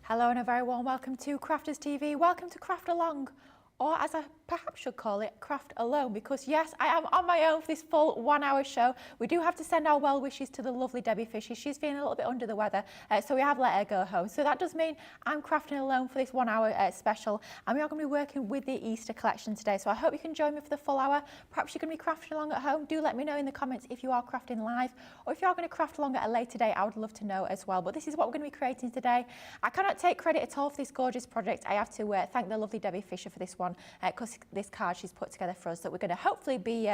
Hello and a very warm welcome to Crafters TV. Welcome to Craft Along, or as I perhaps should call it, Craft Alone, because yes, I am on my own for this full 1 hour show. We do have to send our well wishes to the lovely Debbie Fisher. She's feeling a little bit under the weather, so we have let her go home. So that does mean I'm crafting alone for this 1 hour special, and we are going to be working with the Easter collection today. So I hope you can join me for the full hour. Perhaps you're going to be crafting along at home. Do let me know in the comments if you are crafting live, or if you are going to craft along at a later date. I would love to know as well. But this is what we're going to be creating today. I cannot take credit at all for this gorgeous project. I have to thank the lovely Debbie Fisher for this one, because this card she's put together for us that we're going to hopefully be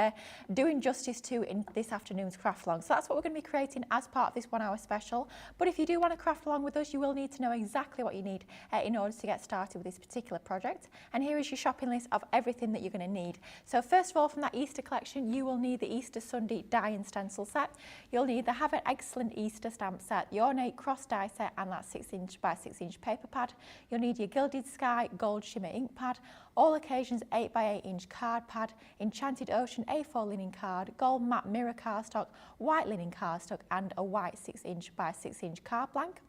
doing justice to in this afternoon's craft along. So that's what we're going to be creating as part of this 1 hour special. But if you do want to craft along with us, you will need to know exactly what you need in order to get started with this particular project. And here is your shopping list of everything that you're going to need. So first of all, from that Easter collection, you will need the Easter Sunday die and stencil set. You'll need the Have an Excellent Easter stamp set, the Ornate Cross die set, and that 6" by 6" paper pad. You'll need your Gilded Sky Gold Shimmer ink pad, All Occasions 8 by 8" card pad, Enchanted Ocean A4 linen card, Gold Matte Mirror cardstock, white linen cardstock, and a white 6" by 6" card blank.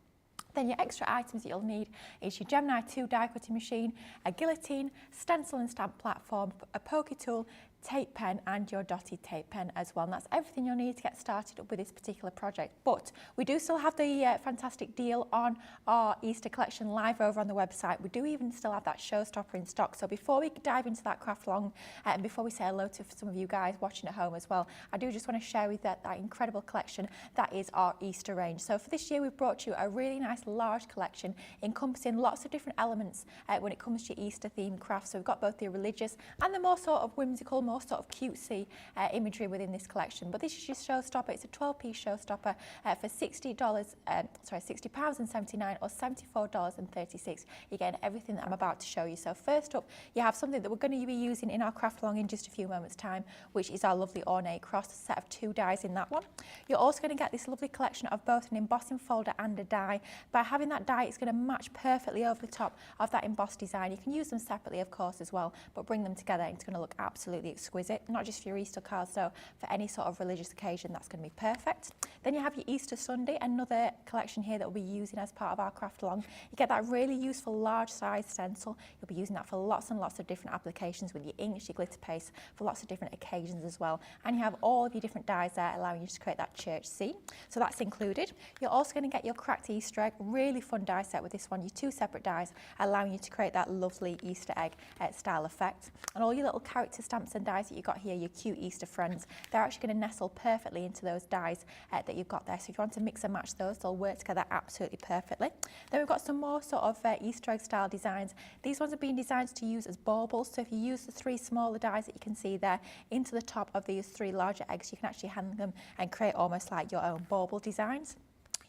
Then your extra items that you'll need is your Gemini II die cutting machine, a guillotine, stencil and stamp platform, a poker tool, tape pen, and your dotted tape pen as well. And that's everything you'll need to get started with this particular project. But we do still have the fantastic deal on our Easter collection live over on the website. We do even still have that showstopper in stock. So before we dive into that craft along, and before we say hello to some of you guys watching at home as well, I do just want to share with that incredible collection that is our Easter range. So for this year, we've brought you a really nice large collection encompassing lots of different elements when it comes to Easter themed crafts. So we've got both the religious and the more sort of whimsical, more sort of cutesy imagery within this collection. But this is your showstopper. It's a 12-piece showstopper for £60.79 or $74.36. You're getting everything that I'm about to show you. So first up, you have something that we're going to be using in our craft along in just a few moments time, which is our lovely Ornate Cross, a set of 2 dies in that one. You're also going to get this lovely collection of both an embossing folder and a die. By having that die, it's going to match perfectly over the top of that embossed design. You can use them separately, of course, as well, but bring them together and it's going to look absolutely exquisite. Not just for your Easter cards, though, for any sort of religious occasion, that's going to be perfect. Then you have your Easter Sunday, another collection here that we'll be using as part of our craft along. You get that really useful large size stencil. You'll be using that for lots and lots of different applications with your inks, your glitter paste, for lots of different occasions as well. And you have all of your different dies there, allowing you to create that church scene. So that's included. You're also going to get your cracked Easter egg, really fun die set with this one. Your 2 separate dies, allowing you to create that lovely Easter egg style effect. And all your little character stamps and dies that you've got here, your cute Easter friends, they're actually going to nestle perfectly into those dies that you've got there. So if you want to mix and match those, they'll work together absolutely perfectly. Then we've got some more sort of Easter egg style designs. These ones have been designed to use as baubles. So if you use the 3 smaller dies that you can see there into the top of these 3 larger eggs, you can actually hand them and create almost like your own bauble designs.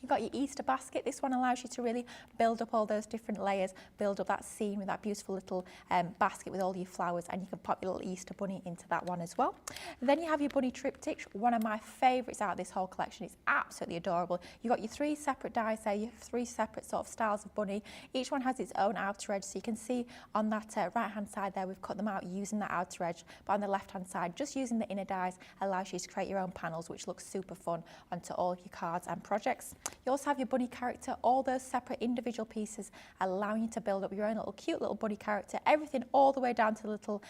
You've got your Easter basket. This one allows you to really build up all those different layers, build up that scene with that beautiful little basket with all your flowers, and you can pop your little Easter bunny into that one as well. And then you have your bunny triptych, one of my favourites out of this whole collection. It's absolutely adorable. You've got your 3 separate dies there, your 3 separate sort of styles of bunny. Each one has its own outer edge, so you can see on that right hand side there, we've cut them out using that outer edge, but on the left hand side, just using the inner dies allows you to create your own panels, which looks super fun onto all of your cards and projects. You also have your bunny character, all those separate individual pieces allowing you to build up your own little cute little bunny character, everything all the way down to the little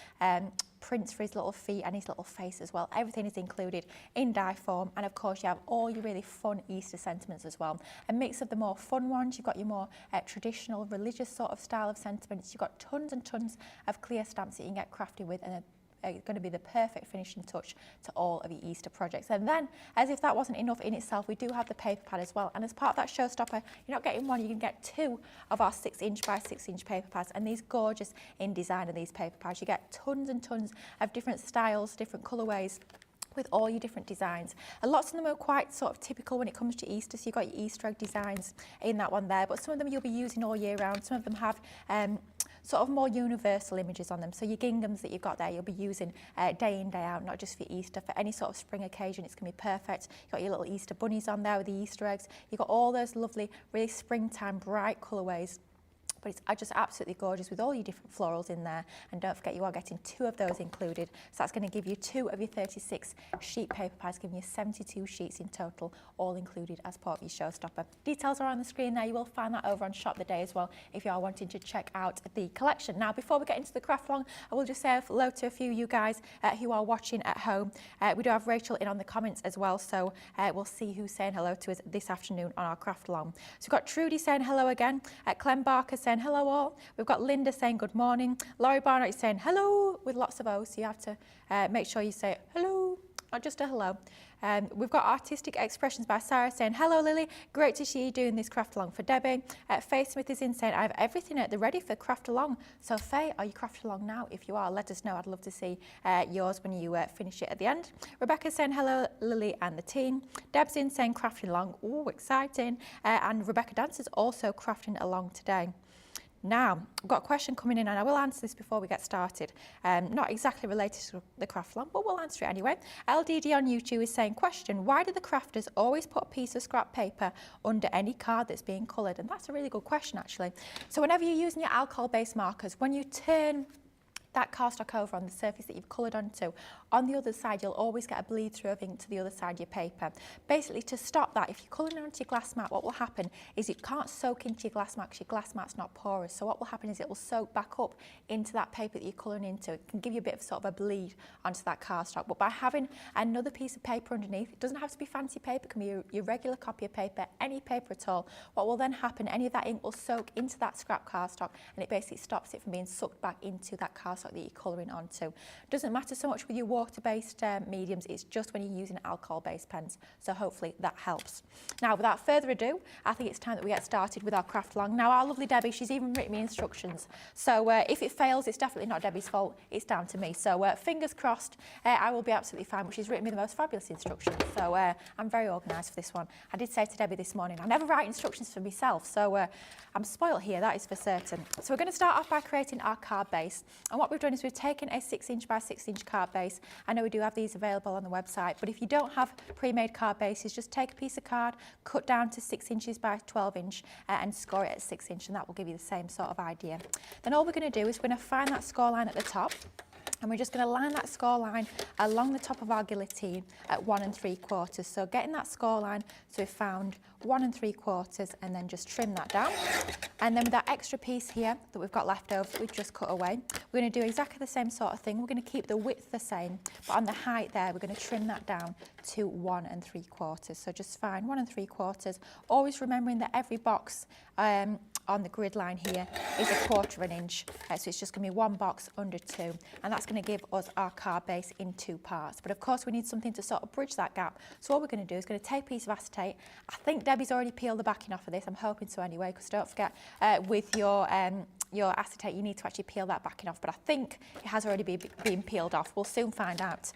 prints for his little feet and his little face as well. Everything is included in die form, and of course you have all your really fun Easter sentiments as well. A mix of the more fun ones, you've got your more traditional religious sort of style of sentiments. You've got tons and tons of clear stamps that you can get crafty with, and going to be the perfect finishing touch to all of your Easter projects. And then, as if that wasn't enough in itself, we do have the paper pad as well. And as part of that showstopper, you're not getting one, you can get 2 of our 6" by 6" paper pads. And these gorgeous in design of these paper pads. You get tons and tons of different styles, different colourways, with all your different designs. And lots of them are quite sort of typical when it comes to Easter. So you've got your Easter egg designs in that one there, but some of them you'll be using all year round. Some of them have sort of more universal images on them. So your ginghams that you've got there, you'll be using day in, day out, not just for Easter, for any sort of spring occasion, it's going to be perfect. You've got your little Easter bunnies on there with the Easter eggs. You've got all those lovely, really springtime, bright colourways. but it's just absolutely gorgeous with all your different florals in there. And don't forget, you are getting 2 of those included. So that's going to give you 2 of your 36 sheet paper pads, giving you 72 sheets in total, all included as part of your showstopper. Details are on the screen there. You will find that over on Shop the Day as well if you are wanting to check out the collection. Now, before we get into the craft along, I will just say hello to a few of you guys who are watching at home. We do have Rachel in on the comments as well, so we'll see who's saying hello to us this afternoon on our craft along. So we've got Trudy saying hello again, Clem Barker saying hello all. We've got Linda saying good morning. Laurie Barnett is saying hello with lots of O's, so you have to make sure you say hello, not just a hello. We've got Artistic Expressions by Sarah saying, hello Lily, great to see you doing this craft along for Debbie. Faye Smith is in saying, I have everything at the ready for craft along. So Faye, are you craft along now? If you are, let us know. I'd love to see yours when you finish it at the end. Rebecca saying, hello Lily and the team. Deb's in saying, crafting along, ooh, exciting. And Rebecca Dancer's also crafting along today. Now, I've got a question coming in and I will answer this before we get started. Not exactly related to the craft along, but we'll answer it anyway. LDD on YouTube is saying, question, why do the crafters always put a piece of scrap paper under any card that's being coloured? And that's a really good question, actually. So whenever you're using your alcohol-based markers, when you turn that cardstock over on the surface that you've coloured onto, on the other side you'll always get a bleed through of ink to the other side of your paper. Basically, to stop that, if you're colouring onto your glass mat, what will happen is it can't soak into your glass mat because your glass mat's not porous. So what will happen is it will soak back up into that paper that you're colouring into. It can give you a bit of sort of a bleed onto that cardstock. But by having another piece of paper underneath, it doesn't have to be fancy paper, it can be your regular copy of paper, any paper at all. What will then happen, any of that ink will soak into that scrap cardstock and it basically stops it from being sucked back into that cardstock that you're colouring onto. Doesn't matter so much with your water-based mediums, it's just when you're using alcohol-based pens. So hopefully that helps. Now, without further ado, I think it's time that we get started with our craft along. Now, our lovely Debbie, she's even written me instructions. So if it fails, it's definitely not Debbie's fault, it's down to me. So fingers crossed, I will be absolutely fine, but she's written me the most fabulous instructions. So I'm very organised for this one. I did say to Debbie this morning, I never write instructions for myself, so I'm spoilt here, that is for certain. So we're going to start off by creating our card base. And what we've done is we've taken a 6" by 6" card base. I know we do have these available on the website, but if you don't have pre-made card bases, just take a piece of card, cut down to 6" by 12" and score it at 6", and that will give you the same sort of idea. Then all we're going to do is we're going to find that score line at the top, and we're just going to line that score line along the top of our guillotine at 1 3/4. So getting that score line, so we've found 1 3/4, and then just trim that down. And then with that extra piece here that we've got left over that we've just cut away, we're going to do exactly the same sort of thing. We're going to keep the width the same, but on the height there, we're going to trim that down to 1 3/4. So just find 1 3/4, always remembering that every box on the grid line here is 1/4 inch. So it's just going to be 1 box under 2, and that's going to give us our card base in 2 parts. But of course, we need something to sort of bridge that gap. So what we're going to do is going to take a piece of acetate. I think Debbie's already peeled the backing off of this. I'm hoping so anyway, because don't forget with your acetate, you need to actually peel that backing off. But I think it has already been peeled off. We'll soon find out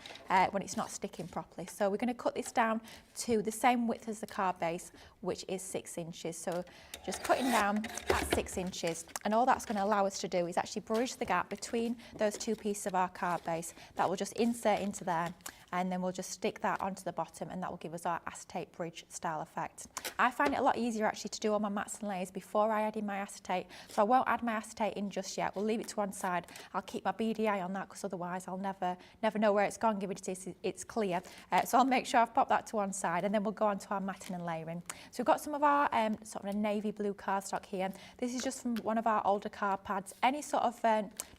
when it's not sticking properly. So we're going to cut this down to the same width as the card base, which is 6 inches. So just cutting down at 6 inches, and all that's going to allow us to do is actually bridge the gap between those 2 pieces of our card base. That will just insert into there, and then we'll just stick that onto the bottom, and that will give us our acetate bridge style effect. I find it a lot easier actually to do all my mats and layers before I add in my acetate, so I won't add my acetate in just yet. We'll leave it to one side. I'll keep my BDI on that, because otherwise I'll never know where it's gone, given it's clear. So I'll make sure I've popped that to one side, and then we'll go on to our matting and layering. So we've got some of our sort of a navy blue cardstock here. This is just from one of our older card pads. Any sort of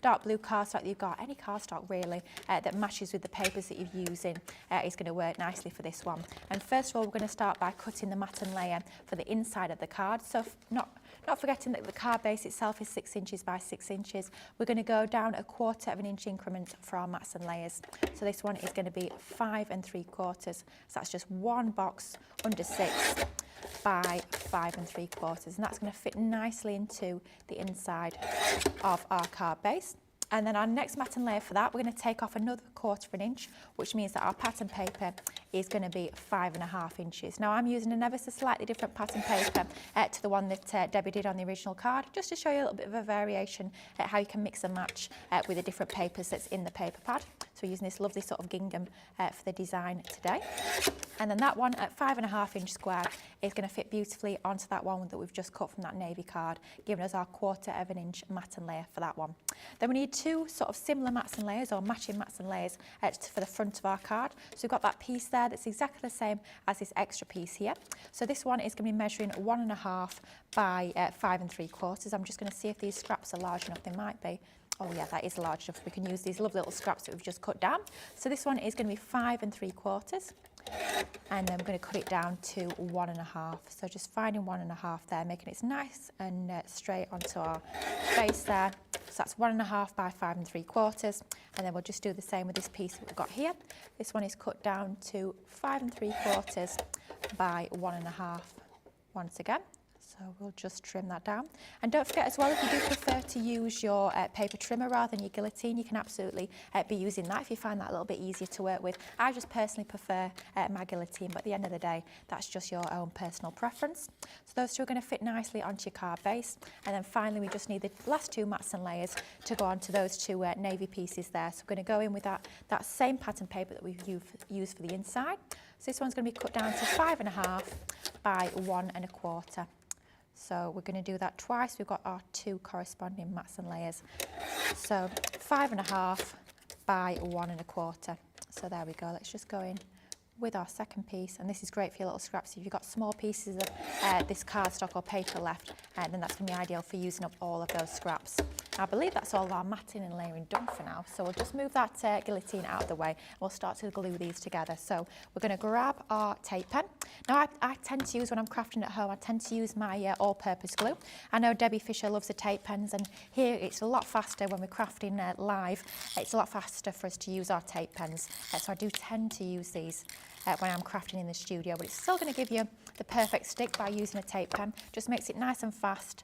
dark blue cardstock that you've got, any cardstock really, that matches with the papers that you're using is going to work nicely for this one. And first of all, we're going to start by cutting the mat and layer for the inside of the card. So not forgetting that the card base itself is 6 inches by 6 inches. We're going to go down 1/4 inch increment for our mats and layers. So this one is going to be 5 3/4. So that's just 1 box under 6 by 5 3/4, and that's going to fit nicely into the inside of our card base. And then our next mat and layer for that, we're going to take off another 1/4 inch, which means that our pattern paper is going to be 5 1/2 inches. Now I'm using an ever so slightly different pattern paper to the one that Debbie did on the original card, just to show you a little bit of a variation at how you can mix and match with the different papers that's in the paper pad. So we're using this lovely sort of gingham for the design today. And then that one at 5.5 inch square is going to fit beautifully onto that one that we've just cut from that navy card, giving us our 1/4 inch matting layer for that one. Then we need two sort of similar mats and layers or matching mats and layers for the front of our card. So we've got that piece there that's exactly the same as this extra piece here. So this one is going to be measuring 1.5 by 5 3/4. I'm just going to see if these scraps are large enough. They might be. Oh yeah, that is large enough. We can use these lovely little scraps that we've just cut down. So this one is going to be 5 3/4. And then we're going to cut it down to 1.5. So just finding 1.5 there, making it nice and straight onto our base there. So that's 1.5 by 5 3/4. And then we'll just do the same with this piece that we've got here. This one is cut down to 5 3/4 by 1.5 once again. So we'll just trim that down. And don't forget as well, if you do prefer to use your paper trimmer rather than your guillotine, you can absolutely be using that if you find that a little bit easier to work with. I just personally prefer my guillotine, but at the end of the day, that's just your own personal preference. So those two are going to fit nicely onto your card base. And then finally, we just need the last two mats and layers to go onto those two navy pieces there. So we're going to go in with that same pattern paper that we've used for the inside. So this one's going to be cut down to 5.5 by 1 1/4. So we're going to do that twice. We've got our two corresponding mats and layers. So 5.5 by 1 1/4. So there we go. Let's just go in with our second piece, and this is great for your little scraps. If you've got small pieces of this cardstock or paper left, then that's going to be ideal for using up all of those scraps. I believe that's all our matting and layering done for now, so we'll just move that guillotine out of the way and we'll start to glue these together. So we're going to grab our tape pen. Now I tend to use, when I'm crafting at home, I tend to use my all-purpose glue. I know Debbie Fisher loves the tape pens, and here it's a lot faster when we're crafting live. It's a lot faster for us to use our tape pens, so I do tend to use these when I'm crafting in the studio, but it's still going to give you the perfect stick by using a tape pen. Just makes it nice and fast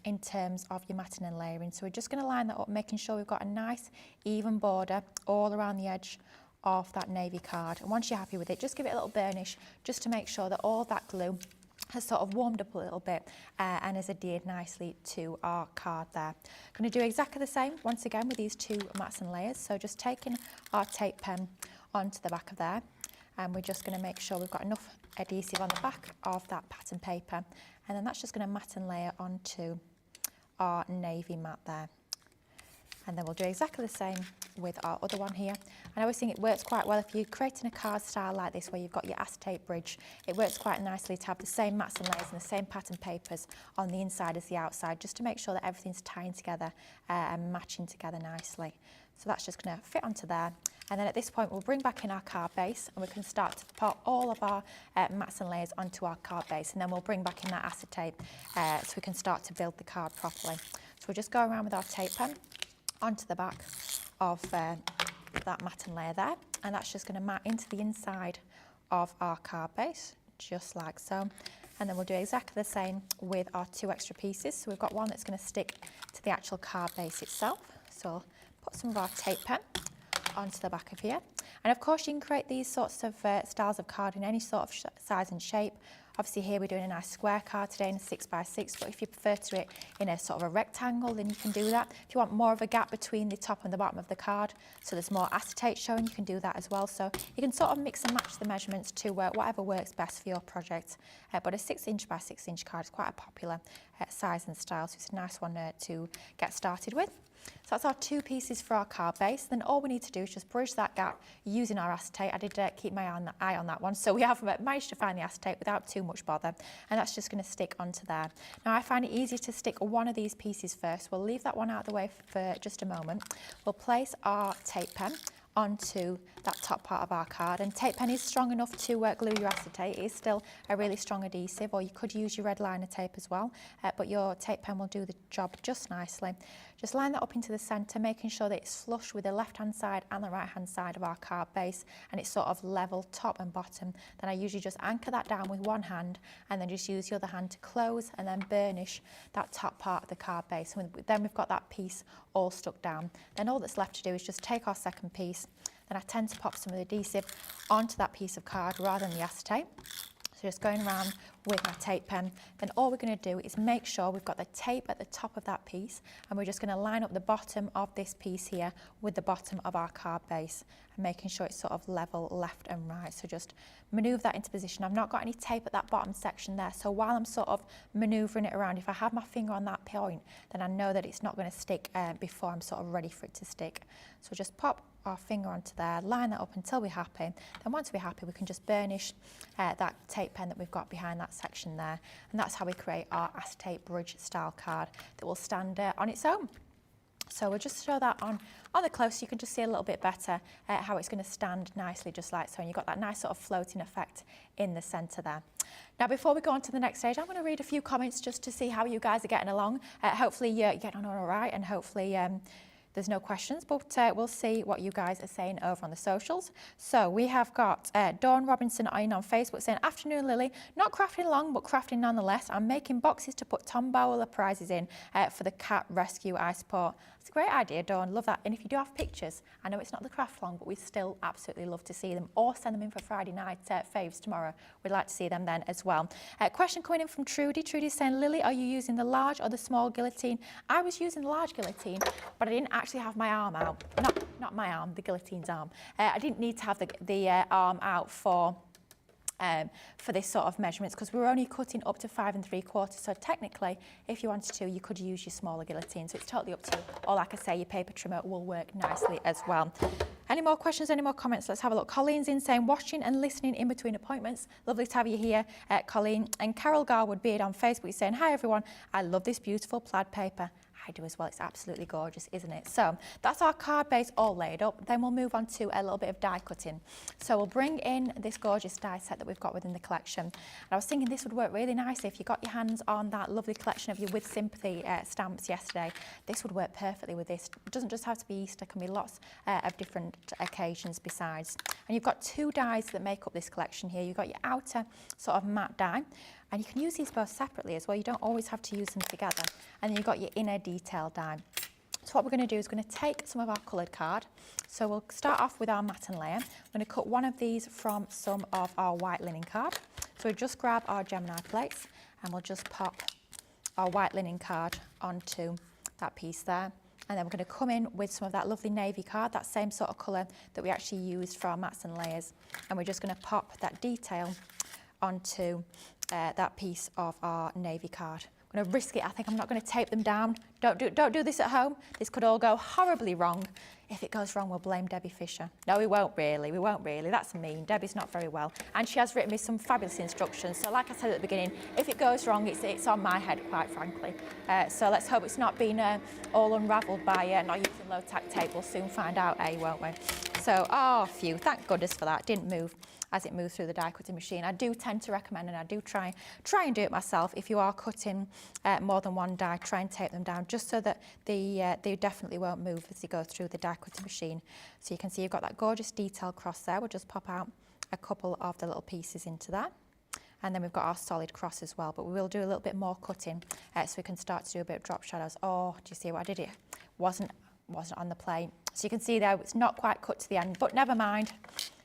in terms of your matting and layering. So we're just going to line that up, making sure we've got a nice even border all around the edge of that navy card. And once you're happy with it, just give it a little burnish just to make sure that all that glue has sort of warmed up a little bit and has adhered nicely to our card there. Going to do exactly the same once again with these two mats and layers. So just taking our tape pen onto the back of there, and we're just going to make sure we've got enough adhesive on the back of that pattern paper, and then that's just going to mat and layer onto our navy mat there. And then we'll do exactly the same with our other one here. And I always think it works quite well if you're creating a card style like this where you've got your acetate bridge. It works quite nicely to have the same mats and layers and the same pattern papers on the inside as the outside, just to make sure that everything's tying together and matching together nicely. So that's just going to fit onto there. And then at this point, we'll bring back in our card base, and we can start to put all of our mats and layers onto our card base. And then we'll bring back in that acetate so we can start to build the card properly. So we'll just go around with our tape pen onto the back of that mat and layer there. And that's just going to mat into the inside of our card base, just like so. And then we'll do exactly the same with our two extra pieces. So we've got one that's going to stick to the actual card base itself. So we'll put some of our tape pen onto the back of here. And of course you can create these sorts of styles of card in any sort of size and shape. Obviously here we're doing a nice square card today in a 6x6, but if you prefer to do it in a sort of a rectangle, then you can do that. If you want more of a gap between the top and the bottom of the card, so there's more acetate showing, you can do that as well. So you can sort of mix and match the measurements to whatever works best for your project. But a 6" by 6" card is quite a popular size and style, so it's a nice one to get started with. So that's our two pieces for our card base. Then all we need to do is just bridge that gap using our acetate. I did keep my eye on that one, so we have managed to find the acetate without too much bother, and that's just going to stick onto there. Now I find it easier to stick one of these pieces first. We'll leave that one out of the way for just a moment. We'll place our tape pen onto that top part of our card, and tape pen is strong enough to glue your acetate. It is still a really strong adhesive, or you could use your red liner tape as well, but your tape pen will do the job just nicely. Just line that up into the centre, making sure that it's flush with the left hand side and the right hand side of our card base, and it's sort of level top and bottom. Then I usually just anchor that down with one hand, and then just use the other hand to close and then burnish that top part of the card base. And then we've got that piece all stuck down. Then all that's left to do is just take our second piece. Then I tend to pop some of the adhesive onto that piece of card rather than the acetate. So just going around with my tape pen. Then all we're going to do is make sure we've got the tape at the top of that piece, and we're just going to line up the bottom of this piece here with the bottom of our card base, and making sure it's sort of level left and right. So just manoeuvre that into position. I've not got any tape at that bottom section there, so while I'm sort of manoeuvring it around, if I have my finger on that point, then I know that it's not going to stick before I'm sort of ready for it to stick. So just pop our finger onto there, line that up until we're happy. Then once we're happy, we can just burnish that tape pen that we've got behind that section there. And that's how we create our acetate bridge style card that will stand on its own. So we'll just show that on the close, so you can just see a little bit better how it's going to stand nicely, just like so. And you've got that nice sort of floating effect in the centre there. Now, before we go on to the next stage, I'm going to read a few comments just to see how you guys are getting along. Hopefully you're getting on all right, and hopefully there's no questions, but we'll see what you guys are saying over on the socials. So we have got Dawn Robinson on Facebook saying, "Afternoon, Lily. Not crafting long, but crafting nonetheless. I'm making boxes to put Tom Bowler prizes in for the cat rescue I support." It's a great idea, Dawn. Love that. And if you do have pictures, I know it's not the craft long, but we still absolutely love to see them, or send them in for Friday night faves tomorrow. We'd like to see them then as well. Question coming in from Trudy. Trudy's saying, "Lily, are you using the large or the small guillotine?" I was using the large guillotine, but I didn't actually have my arm out. Not my arm, the guillotine's arm. I didn't need to have the arm out for this sort of measurements, because we were only cutting up to 5 3/4. So technically, if you wanted to, you could use your smaller guillotine. So it's totally up to you. Or like I say, your paper trimmer will work nicely as well. Any more questions, any more comments? Let's have a look. Colleen's in saying, "Watching and listening in between appointments." Lovely to have you here, Colleen. And Carol Garwood Beard on Facebook is saying, "Hi everyone, I love this beautiful plaid paper." I do as well. It's absolutely gorgeous, isn't it? So that's our card base all laid up. Then we'll move on to a little bit of die cutting. So we'll bring in this gorgeous die set that we've got within the collection. And I was thinking this would work really nicely if you got your hands on that lovely collection of your With Sympathy stamps yesterday. This would work perfectly with this. It doesn't just have to be Easter. It can be lots of different occasions besides. And you've got 2 dies that make up this collection here. You've got your outer sort of matte die, and you can use these both separately as well. You don't always have to use them together. And then you've got your inner detail die. So what we're going to do is we're going to take some of our coloured card. So we'll start off with our matte and layer. I'm going to cut one of these from some of our white linen card. So we'll just grab our Gemini plates, and we'll just pop our white linen card onto that piece there. And then we're going to come in with some of that lovely navy card, that same sort of colour that we actually used for our mattes and layers. And we're just going to pop that detail onto that piece of our navy card. I'm going to risk it. I think I'm not going to tape them down. Don't do this at home. This could all go horribly wrong. If it goes wrong, we'll blame Debbie Fisher. No, we won't really. We won't really. That's mean. Debbie's not very well. And she has written me some fabulous instructions. So like I said at the beginning, if it goes wrong, it's on my head, quite frankly. So let's hope it's not been all unravelled by not using low-tack tape. We'll soon find out, won't we? So, phew, thank goodness for that. Didn't move as it moves through the die cutting machine. I do tend to recommend, and I do try and do it myself, if you are cutting more than one die, try and tape them down just so that they definitely won't move as you go through the die cutting machine. So you can see you've got that gorgeous detail cross there. We'll just pop out a couple of the little pieces into that. And then we've got our solid cross as well, but we will do a little bit more cutting so we can start to do a bit of drop shadows. Oh, do you see what I did? It wasn't on the plate. So you can see there, it's not quite cut to the end, but never mind.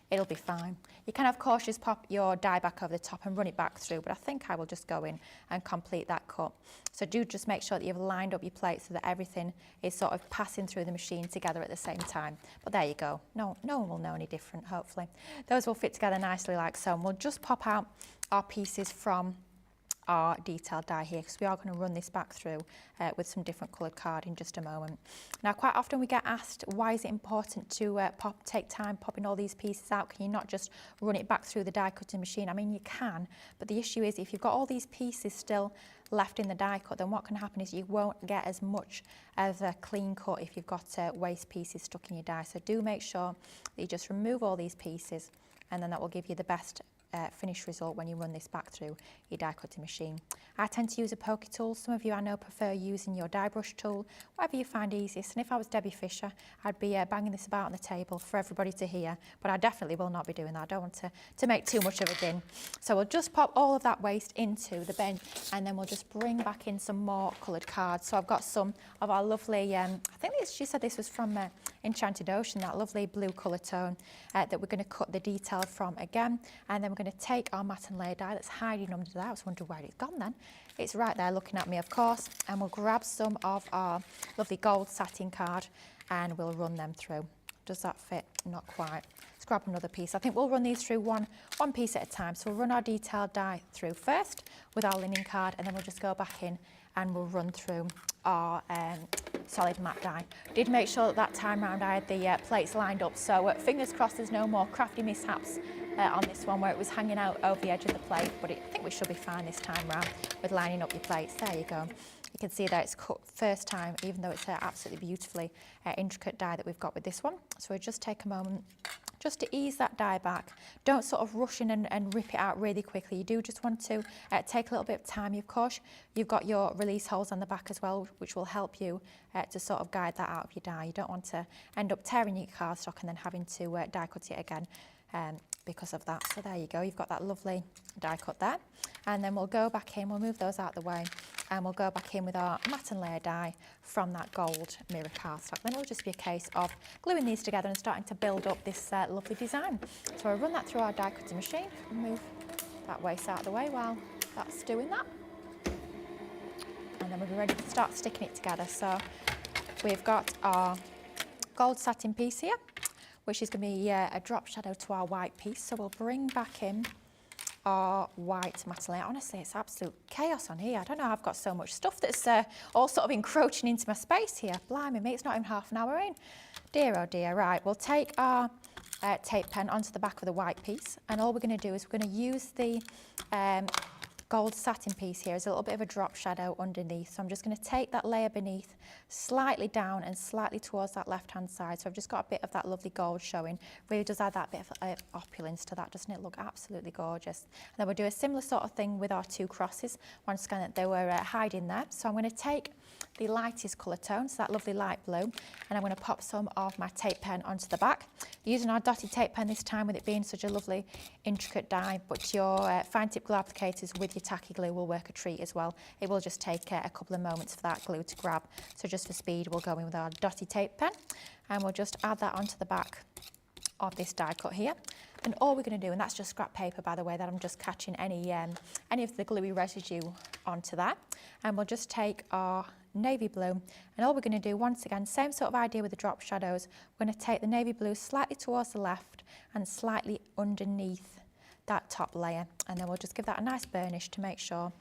It'll be fine. You can, of course, just pop your die back over the top and run it back through, but I think I will just go in and complete that cut. So do just make sure that you've lined up your plate so that everything is sort of passing through the machine together at the same time. But there you go. No one will know any different, hopefully. Those will fit together nicely like so. And we'll just pop out our pieces from our detailed die here, because we are going to run this back through with some different coloured card in just a moment. Now, quite often we get asked, why is it important to take time popping all these pieces out? Can you not just run it back through the die cutting machine? I mean, you can, but the issue is if you've got all these pieces still left in the die cut, then what can happen is you won't get as much of a clean cut if you've got waste pieces stuck in your die. So do make sure that you just remove all these pieces, and then that will give you the best finished result when you run this back through your die cutting machine. I tend to use a pokey tool. Some of you I know prefer using your die brush tool, whatever you find easiest. And if I was Debbie Fisher, I'd be banging this about on the table for everybody to hear, but I definitely will not be doing that. I don't want to make too much of a din. So we'll just pop all of that waste into the bin, and then we'll just bring back in some more coloured cards. So I've got some of our lovely, I think she said this was from Enchanted Ocean, that lovely blue colour tone that we're going to cut the detail from again, and then we're going going to take our matte and layer die that's hiding under there. I was wondering where it's gone then. It's right there looking at me, of course, and we'll grab some of our lovely gold satin card and we'll run them through. Does that fit? Not quite. Let's grab another piece. I think we'll run these through one piece at a time. So we'll run our detailed die through first with our linen card, and then we'll just go back in and we'll run through our solid matte die. Did make sure that time round I had the plates lined up, so fingers crossed there's no more crafty mishaps on this one where it was hanging out over the edge of the plate, but I think we should be fine this time round with lining up your plates. There you go. You can see that it's cut first time, even though it's absolutely beautifully intricate die that we've got with this one. So we'll just take a moment just to ease that die back. Don't sort of rush in and rip it out really quickly. You do just want to take a little bit of time. Of course, you've got your release holes on the back as well, which will help you to sort of guide that out of your die. You don't want to end up tearing your cardstock and then having to die cut it again because of that. So there you go, you've got that lovely die cut there. And then we'll go back in, we'll move those out of the way, and we'll go back in with our matte and layer die from that gold mirror cardstock. Then it'll just be a case of gluing these together and starting to build up this lovely design. So I'll run that through our die cutting machine and move that waste out of the way while that's doing that. And then we'll be ready to start sticking it together. So we've got our gold satin piece here, which is going to be a drop shadow to our white piece. So we'll bring back in our white matte layer. Honestly, it's absolute chaos on here. I don't know, I've got so much stuff that's all sort of encroaching into my space here. Blimey me, it's not even half an hour in. Dear, oh dear. Right, we'll take our tape pen onto the back of the white piece, and all we're going to do is we're going to use the gold satin piece here as a little bit of a drop shadow underneath. So I'm just going to take that layer beneath slightly down and slightly towards that left hand side. So I've just got a bit of that lovely gold showing. Really does add that bit of opulence to that, doesn't it? Look absolutely gorgeous. And then we'll do a similar sort of thing with our two crosses once again that they were hiding there. So I'm going to take the lightest colour tone, so that lovely light blue, and I'm going to pop some of my tape pen onto the back. Using our dotted tape pen this time with it being such a lovely intricate die, but your fine tip glue applicators with your tacky glue will work a treat as well. It will just take a couple of moments for that glue to grab. So just for speed, we'll go in with our dotted tape pen and we'll just add that onto the back of this die cut here. And all we're going to do, and that's just scrap paper by the way, that I'm just catching any of the gluey residue onto that, and we'll just take our navy blue, and all we're going to do, once again, same sort of idea with the drop shadows. We're going to take the navy blue slightly towards the left and slightly underneath that top layer, and then we'll just give that a nice burnish to make sure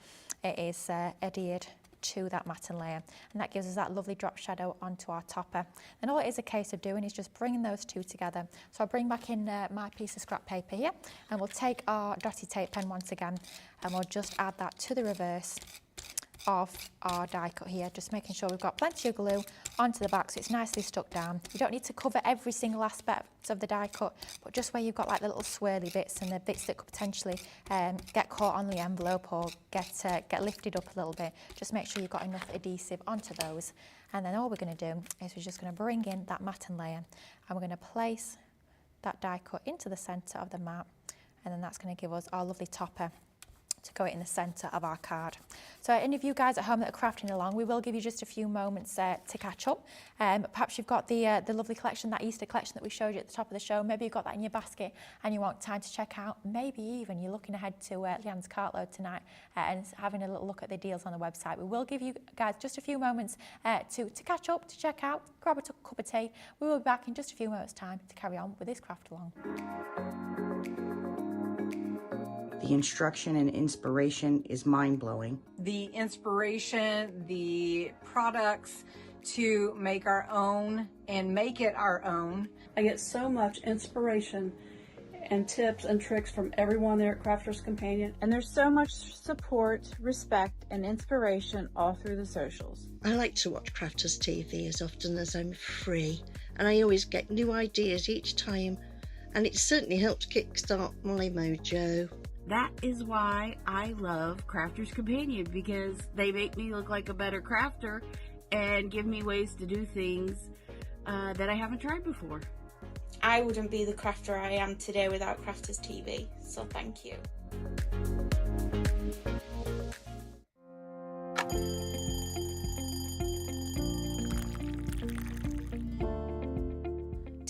it is adhered to that matte layer, and that gives us that lovely drop shadow onto our topper. And all it is a case of doing is just bringing those two together. So I'll bring back in my piece of scrap paper here, and we'll take our dotted tape pen once again, and we'll just add that to the reverse of our die cut here, just making sure we've got plenty of glue onto the back so it's nicely stuck down. You don't need to cover every single aspect of the die cut, but just where you've got like the little swirly bits and the bits that could potentially get caught on the envelope or get lifted up a little bit, just make sure you've got enough adhesive onto those. And then all we're going to do is we're just going to bring in that matte layer, and we're going to place that die cut into the centre of the mat, and then that's going to give us our lovely topper to go in the centre of our card. So any of you guys at home that are crafting along, we will give you just a few moments to catch up. Perhaps you've got the lovely collection, that Easter collection that we showed you at the top of the show. Maybe you've got that in your basket and you want time to check out. Maybe even you're looking ahead to Leanne's cartload tonight and having a little look at the deals on the website. We will give you guys just a few moments to catch up, to check out, grab a cup of tea. We will be back in just a few moments' time to carry on with this craft along. The instruction and inspiration is mind-blowing. The inspiration, the products to make our own and make it our own. I get so much inspiration and tips and tricks from everyone there at Crafters Companion. And there's so much support, respect, and inspiration all through the socials. I like to watch Crafters TV as often as I'm free, and I always get new ideas each time, and it certainly helps kickstart my mojo. That is why I love Crafters Companion, because they make me look like a better crafter and give me ways to do things that I haven't tried before. I wouldn't be the crafter I am today without Crafters TV, so thank you.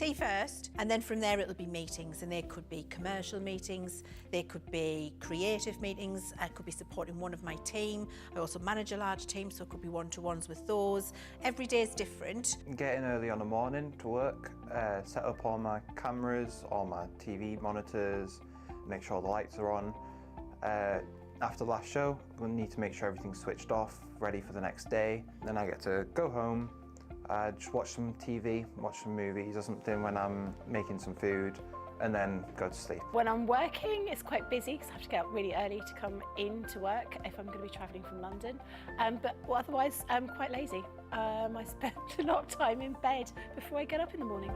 tea first, and then from there it'll be meetings, and they could be commercial meetings, they could be creative meetings, I could be supporting one of my team. I also manage a large team, so it could be one-to-ones with those. Every day is different. Get in early on the morning to work, set up all my cameras, all my TV monitors, make sure the lights are on. After the last show, we'll need to make sure everything's switched off, ready for the next day. Then I get to go home, just watch some TV, watch some movies or something when I'm making some food, and then go to sleep. When I'm working, it's quite busy because I have to get up really early to come into work if I'm going to be travelling from London. But otherwise, I'm quite lazy. I spend a lot of time in bed before I get up in the morning.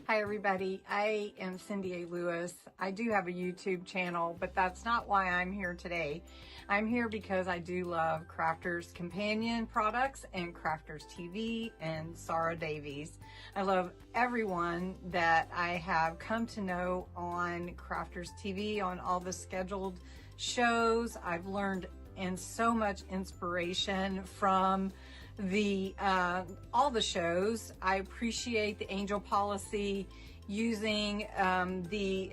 Hi everybody, I am Cindy A. Lewis. I do have a YouTube channel, but that's not why I'm here today. I'm here because I do love Crafters Companion products and Crafters TV and Sarah Davies. I love everyone that I have come to know on Crafters TV, on all the scheduled shows. I've learned and so much inspiration from all the shows. I appreciate the Angel Policy using the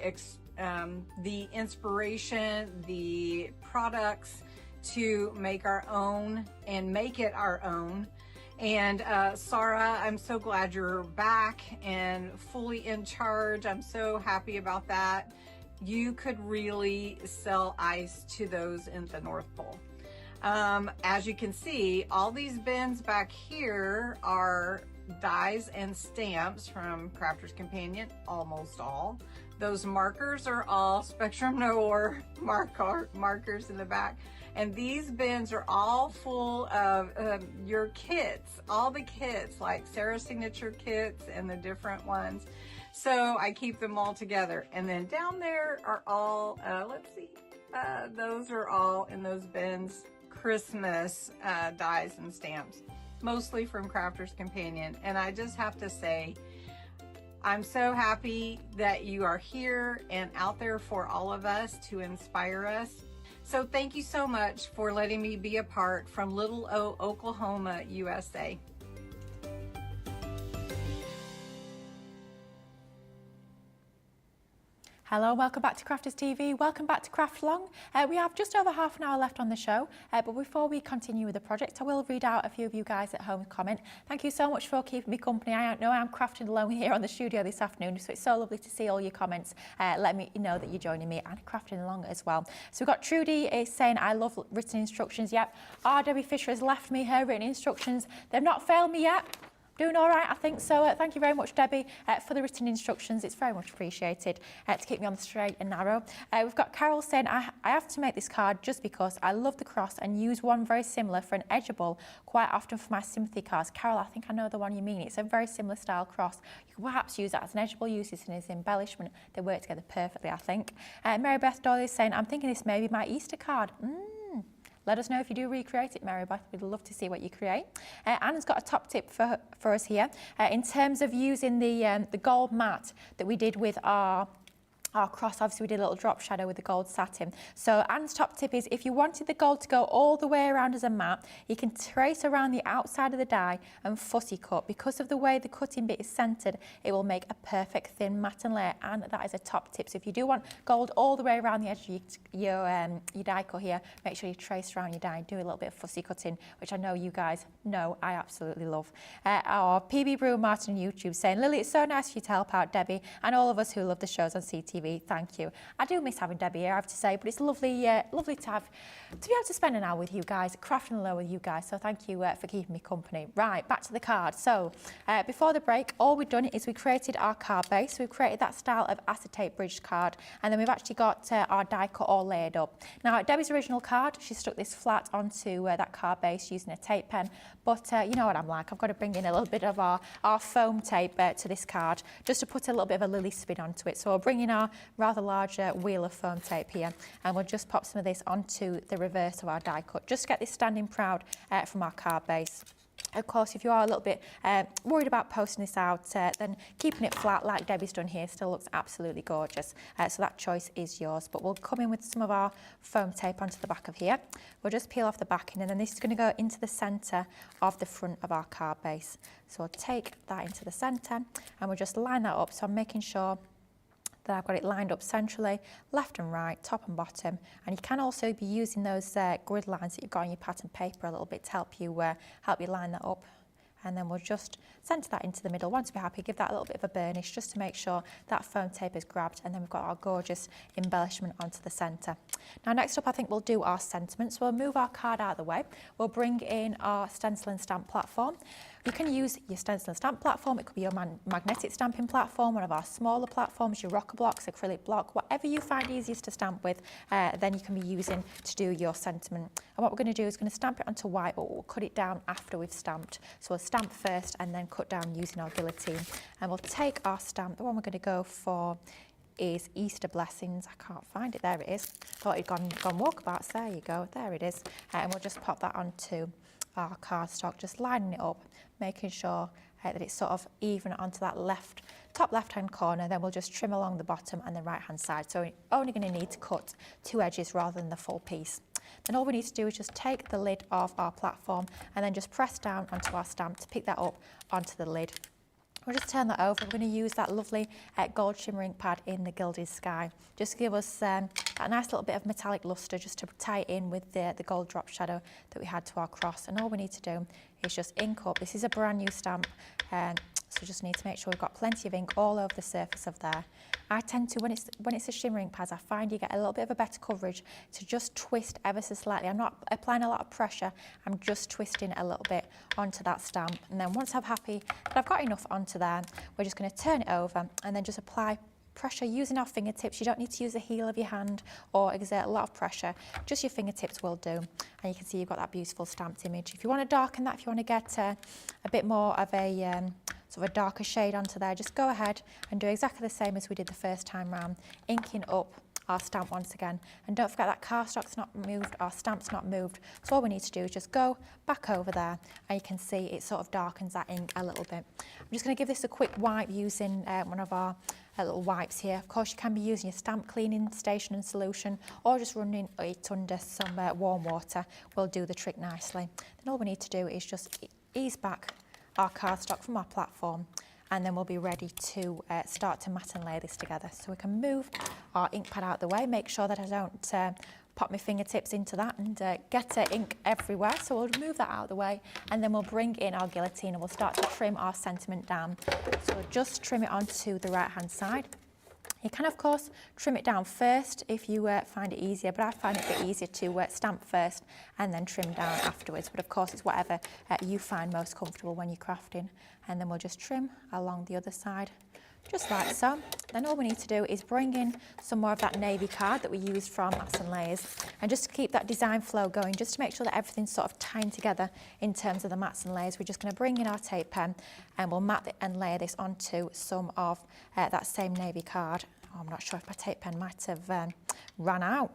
inspiration, the products to make our own and make it our own. And Sarah, I'm so glad you're back and fully in charge. I'm so happy about that. You could really sell ice to those in the North Pole. As you can see, all these bins back here are dies and stamps from Crafters Companion, almost all. Those markers are all Spectrum Noir markers in the back. And these bins are all full of your kits, all the kits, like Sarah's signature kits and the different ones. So I keep them all together. And then down there are all, let's see, those are all in those bins, Christmas dies and stamps, mostly from Crafters Companion. And I just have to say, I'm so happy that you are here and out there for all of us to inspire us. So thank you so much for letting me be a part from Little O, Oklahoma, USA. Hello, welcome back to Crafters TV. Welcome back to Craft Long. We have just over half an hour left on the show, but before we continue with the project, I will read out a few of you guys at home comment. Thank you so much for keeping me company. I know I'm crafting alone here on the studio this afternoon, so it's so lovely to see all your comments. Let me know that you're joining me and crafting along as well. So we've got Trudy is saying, I love written instructions. Yep. Debbie Fisher has left me her written instructions. They've not failed me yet. Doing all right, I think so. Thank you very much, Debbie, for the written instructions. It's very much appreciated to keep me on the straight and narrow. We've got Carol saying, I have to make this card just because I love the cross and use one very similar for an edgeable quite often for my sympathy cards. Carol, I think I know the one you mean. It's a very similar style cross. You can perhaps use that as an edgeable, use this as embellishment. They work together perfectly, I think. Mary Beth Dolly is saying, I'm thinking this may be my Easter card. Let us know if you do recreate it, Mary Beth. We'd love to see what you create. Anna's got a top tip for us here. In terms of using the gold mat that we did with our cross, obviously we did a little drop shadow with the gold satin. So Anne's top tip is if you wanted the gold to go all the way around as a mat, you can trace around the outside of the die and fussy cut. Because of the way the cutting bit is centered, it will make a perfect thin matten layer, and that is a top tip. So if you do want gold all the way around the edge of your die cut here, make sure you trace around your die, do a little bit of fussy cutting, which I know you guys know I absolutely love. Our PB Brew Martin on YouTube saying, Lily, it's so nice for you to help out Debbie and all of us who love the shows on CTV. Thank you. I do miss having Debbie here, I have to say, but it's lovely, lovely to be able to spend an hour with you guys, crafting along with you guys. So thank you for keeping me company. Right, back to the card. So before the break, all we've done is we created our card base. We've created that style of acetate bridge card, and then we've actually got our die cut all layered up. Now, Debbie's original card, she stuck this flat onto that card base using a tape pen, but you know what I'm like. I've got to bring in a little bit of our foam tape to this card, just to put a little bit of a Lily spin onto it. So we'll bring in our rather large wheel of foam tape here, and we'll just pop some of this onto the reverse of our die cut, just to get this standing proud from our card base. Of course, if you are a little bit worried about posting this out, then keeping it flat like Debbie's done here still looks absolutely gorgeous. So that choice is yours. But we'll come in with some of our foam tape onto the back of here. We'll just peel off the backing, and then this is going to go into the centre of the front of our card base. So we'll take that into the centre and we'll just line that up. So I'm making sure that I've got it lined up centrally, left and right, top and bottom. And you can also be using those grid lines that you've got on your pattern paper a little bit to help you line that up. And then we'll just centre that into the middle. Once we're happy, give that a little bit of a burnish just to make sure that foam tape is grabbed, and then we've got our gorgeous embellishment onto the centre. Now next up, I think we'll do our sentiments. We'll move our card out of the way. We'll bring in our stencil and stamp platform. You can use your stencil and stamp platform. It could be your magnetic stamping platform, one of our smaller platforms, your rocker blocks, acrylic block, whatever you find easiest to stamp with, then you can be using to do your sentiment. And what we're going to do is going to stamp it onto white, but we'll cut it down after we've stamped. So we'll stamp first and then cut down using our guillotine. And we'll take our stamp. The one we're going to go for is Easter Blessings. I can't find it. There it is. Thought it'd gone walkabouts. There you go. There it is. And we'll just pop that onto our cardstock, just lining it up, making sure that it's sort of even onto that top left hand corner. Then we'll just trim along the bottom and the right hand side. So we're only going to need to cut 2 edges rather than the full piece. Then all we need to do is just take the lid of our platform and then just press down onto our stamp to pick that up onto the lid. We'll just turn that over. We're going to use that lovely gold shimmer ink pad in the Gilded Sky. Just to give us a nice little bit of metallic lustre, just to tie it in with the gold drop shadow that we had to our cross. And all we need to do is just ink up. This is a brand new stamp, so we just need to make sure we've got plenty of ink all over the surface of there. I tend to, when it's a shimmer ink pad, I find you get a little bit of a better coverage to just twist ever so slightly. I'm not applying a lot of pressure, I'm just twisting a little bit onto that stamp. And then once I'm happy that I've got enough onto there, we're just going to turn it over and then just apply pressure using our fingertips. You don't need to use the heel of your hand or exert a lot of pressure, just your fingertips will do. And you can see you've got that beautiful stamped image. If you want to darken that, if you want to get a bit more of a sort of a darker shade onto there, just go ahead and do exactly the same as we did the first time round, inking up our stamp once again. And don't forget that cardstock's not moved, our stamp's not moved. So all we need to do is just go back over there, and you can see it sort of darkens that ink a little bit. I'm just going to give this a quick wipe using one of our little wipes here. Of course, you can be using your stamp cleaning station and solution, or just running it under some warm water will do the trick nicely. Then all we need to do is just ease back our cardstock from our platform, and then we'll be ready to start to mat and layer this together. So we can move our ink pad out of the way, make sure that I don't pop my fingertips into that and get ink everywhere. So we'll move that out of the way, and then we'll bring in our guillotine and we'll start to trim our sentiment down. So we'll just trim it onto the right hand side. You can, of course, trim it down first if you find it easier, but I find it a bit easier to stamp first and then trim down afterwards. But of course, it's whatever you find most comfortable when you're crafting. And then we'll just trim along the other side, just like so. Then all we need to do is bring in some more of that navy card that we used from Mats and Layers, and just to keep that design flow going, just to make sure that everything's sort of tying together in terms of the Mats and Layers, we're just going to bring in our tape pen and we'll mat and layer this onto some of that same navy card. Oh, I'm not sure if my tape pen might have run out.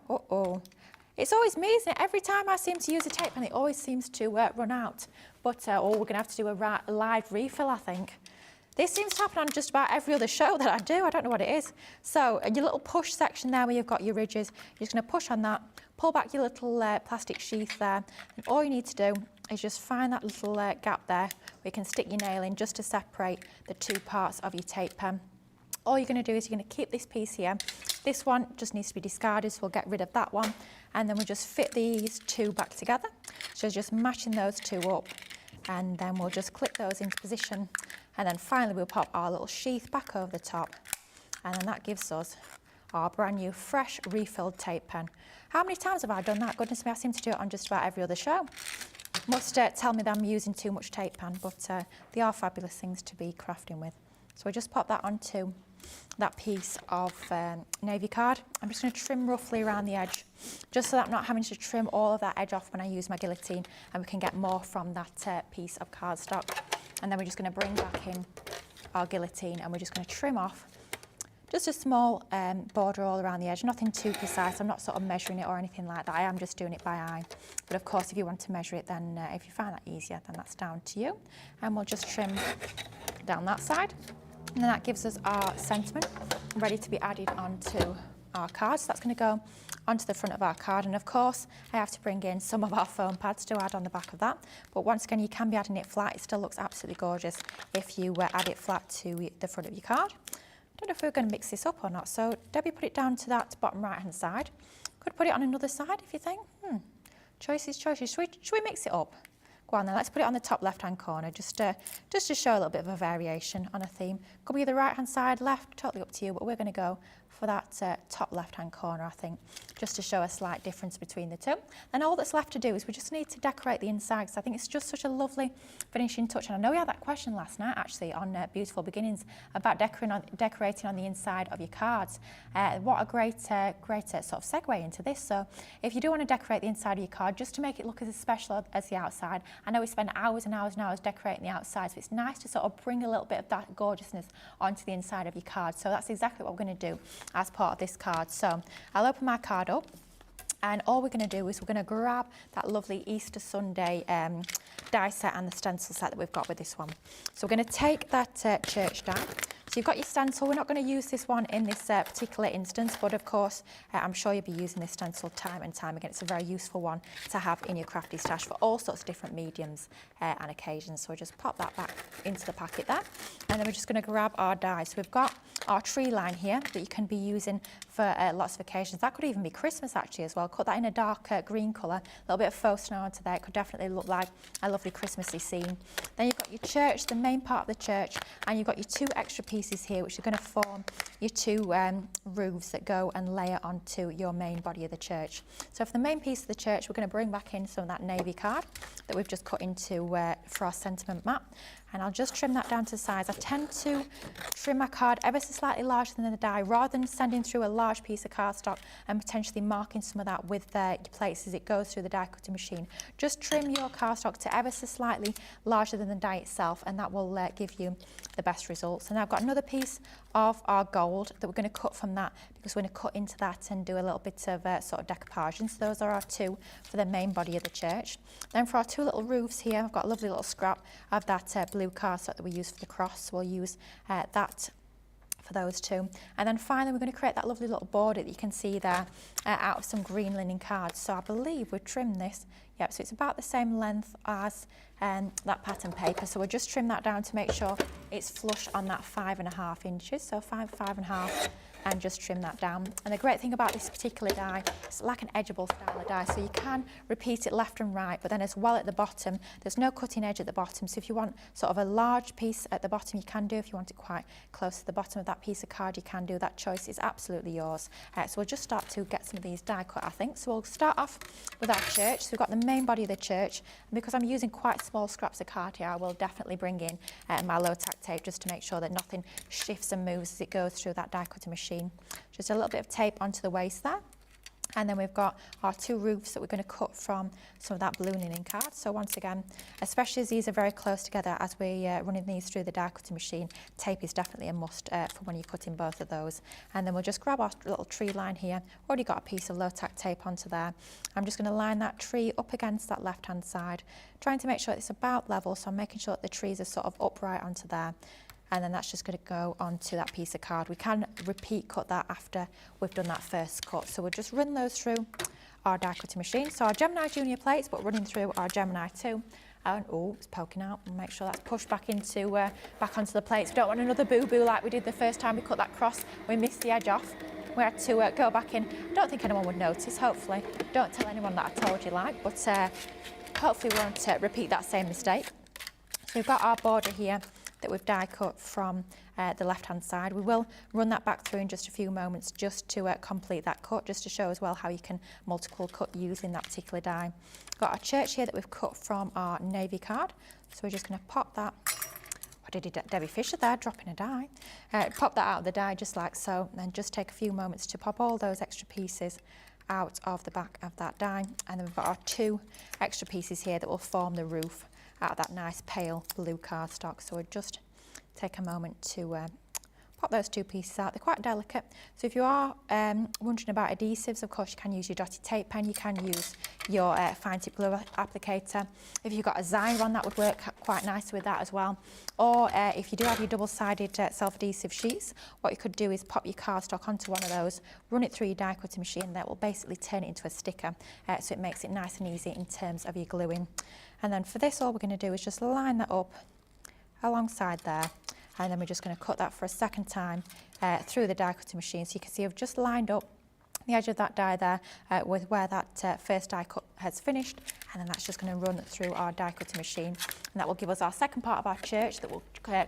It's always me, isn't it? Every time I seem to use a tape pen, it always seems to run out. But we're going to have to do a live refill, I think. This seems to happen on just about every other show that I do. I don't know what it is. So your little push section there where you've got your ridges, you're just going to push on that, pull back your little plastic sheath there. And all you need to do is just find that little gap there where you can stick your nail in just to separate the two parts of your tape pen. All you're going to do is you're going to keep this piece here. This one just needs to be discarded, so we'll get rid of that one. And then we'll just fit these two back together. So just matching those two up. And then we'll just clip those into position. And then finally we'll pop our little sheath back over the top. And then that gives us our brand new, fresh, refilled tape pen. How many times have I done that? Goodness me, I seem to do it on just about every other show. Must tell me that I'm using too much tape pen, but they are fabulous things to be crafting with. So we just pop that onto that piece of navy card. I'm just going to trim roughly around the edge, just so that I'm not having to trim all of that edge off when I use my guillotine, and we can get more from that piece of cardstock. And then we're just going to bring back in our guillotine, and we're just going to trim off just a small border all around the edge, nothing too precise. I'm not sort of measuring it or anything like that. I am just doing it by eye. But of course, if you want to measure it, then if you find that easier, then that's down to you. And we'll just trim down that side. And then that gives us our sentiment ready to be added onto our card. So that's going to go onto the front of our card. And of course, I have to bring in some of our foam pads to add on the back of that. But once again, you can be adding it flat. It still looks absolutely gorgeous if you add it flat to the front of your card. I don't know if we're going to mix this up or not. So Debbie put it down to that bottom right-hand side. Could put it on another side if you think. Choices. Should we mix it up? Go on then, let's put it on the top left-hand corner, just to show a little bit of a variation on a theme. Could be the right-hand side, left, totally up to you, but we're going to go for that top left-hand corner, I think, just to show a slight difference between the two. And all that's left to do is we just need to decorate the inside, because I think it's just such a lovely finishing touch. And I know we had that question last night, actually, on Beautiful Beginnings, about decorating on the inside of your cards. What a great sort of segue into this. So if you do want to decorate the inside of your card, just to make it look as special as the outside, I know we spend hours and hours and hours decorating the outside, so it's nice to sort of bring a little bit of that gorgeousness onto the inside of your card. So that's exactly what we're going to do as part of this card. So I'll open my card up, and all we're going to do is we're going to grab that lovely Easter Sunday die set and the stencil set that we've got with this one. So we're going to take that church die. So you've got your stencil. We're not going to use this one in this particular instance, but of course, I'm sure you'll be using this stencil time and time again. It's a very useful one to have in your crafty stash for all sorts of different mediums and occasions. So we'll just pop that back into the packet there. And then we're just going to grab our die. So we've got our tree line here that you can be using for lots of occasions. That could even be Christmas actually as well. Cut that in a dark green colour, a little bit of faux snow onto there. It could definitely look like a lovely Christmassy scene. Then you've got your church, the main part of the church, and you've got your two extra pieces here, which are going to form your two roofs that go and layer onto your main body of the church. So for the main piece of the church, we're going to bring back in some of that navy card that we've just cut into for our sentiment map. And I'll just trim that down to size. I tend to trim my card ever so slightly larger than the die, rather than sending through a large piece of cardstock and potentially marking some of that with your plates as it goes through the die cutting machine. Just trim your cardstock to ever so slightly larger than the die itself, and that will give you the best results. And I've got another piece of our gold that we're going to cut from that, because we're going to cut into that and do a little bit of sort of decoupage. And so those are our two for the main body of the church. Then for our two little roofs here, I've got a lovely little scrap of that blue cardstock that we use for the cross. So we'll use that for those two. And then finally, we're going to create that lovely little border that you can see there out of some green linen cards. So I believe we've trimmed this. Yep, so it's about the same length as that pattern paper. So we'll just trim that down to make sure it's flush on that 5.5 inches. So 5.5, and just trim that down. And the great thing about this particular die, it's like an edgeable style of die, so you can repeat it left and right, but then as well at the bottom, there's no cutting edge at the bottom. So if you want sort of a large piece at the bottom, you can do. If you want it quite close to the bottom of that piece of card, you can do. That choice is absolutely yours. So we'll just start to get some of these die cut, I think. So we'll start off with our church. So we've got the main body of the church, and because I'm using quite small scraps of card here, I will definitely bring in my low tack tape just to make sure that nothing shifts and moves as it goes through that die cutting machine. Just a little bit of tape onto the waist there. And then we've got our two roofs that we're going to cut from some of that blue linen card. So once again, especially as these are very close together as we're running these through the die cutting machine, tape is definitely a must for when you're cutting both of those. And then we'll just grab our little tree line here. Already got a piece of low tack tape onto there. I'm just going to line that tree up against that left hand side, trying to make sure it's about level. So I'm making sure that the trees are sort of upright onto there. And then that's just going to go onto that piece of card. We can repeat cut that after we've done that first cut. So we'll just run those through our die cutting machine. So our Gemini Junior plates, but running through our Gemini II. And oh, it's poking out. And make sure that's pushed back into back onto the plates. We don't want another boo-boo like we did the first time we cut that cross. We missed the edge off. We had to go back in. I don't think anyone would notice, hopefully. Don't tell anyone that I told you like, but hopefully we won't repeat that same mistake. So we've got our border here that we've die cut from the left hand side. We will run that back through in just a few moments just to complete that cut, just to show as well how you can multiple cut using that particular die. Got our church here that we've cut from our navy card, so we're just going to pop that. What did Debbie Fisher there, dropping a die. Pop that out of the die just like so, and then just take a few moments to pop all those extra pieces out of the back of that die. And then we've got our two extra pieces here that will form the roof out of that nice pale blue cardstock. So we'll just take a moment to pop those two pieces out. They're quite delicate, so if you are wondering about adhesives, of course you can use your dotted tape pen, you can use your fine tip glue applicator. If you've got a Xyron, that would work quite nicely with that as well. Or if you do have your double-sided self-adhesive sheets, what you could do is pop your cardstock onto one of those, run it through your die cutting machine, that will basically turn it into a sticker, so it makes it nice and easy in terms of your gluing. And then for this, all we're going to do is just line that up alongside there, and then we're just going to cut that for a second time through the die cutting machine. So you can see I've just lined up the edge of that die there with where that first die cut has finished, and then that's just going to run through our die cutting machine, and that will give us our second part of our church that we'll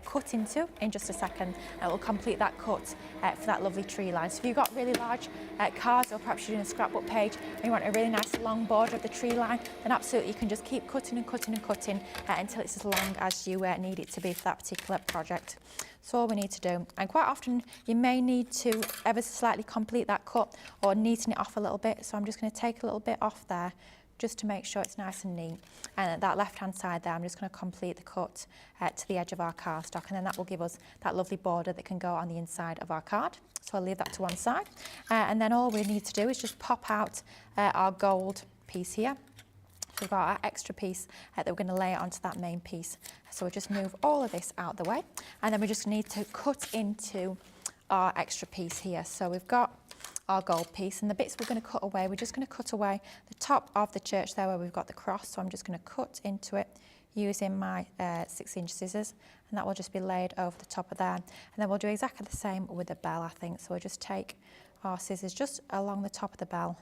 cut into in just a second, and we'll complete that cut for that lovely tree line. So if you've got really large cards, or perhaps you're doing a scrapbook page and you want a really nice long border of the tree line, then absolutely you can just keep cutting and cutting and cutting until it's as long as you need it to be for that particular project. So all we need to do, and quite often you may need to ever so slightly complete that cut or neaten it off a little bit. So I'm just going to take a little bit off there just to make sure it's nice and neat. And at that left hand side there, I'm just going to complete the cut to the edge of our cardstock, and then that will give us that lovely border that can go on the inside of our card. So I'll leave that to one side. And then all we need to do is just pop out our gold piece here. So we've got our extra piece that we're going to lay onto that main piece. So we'll just move all of this out the way, and then we just need to cut into our extra piece here. So we've got our gold piece, and the bits we're going to cut away, we're just going to cut away the top of the church there where we've got the cross. So I'm just going to cut into it using my 6-inch scissors, and that will just be laid over the top of there. And then we'll do exactly the same with the bell, I think. So we'll just take our scissors just along the top of the bell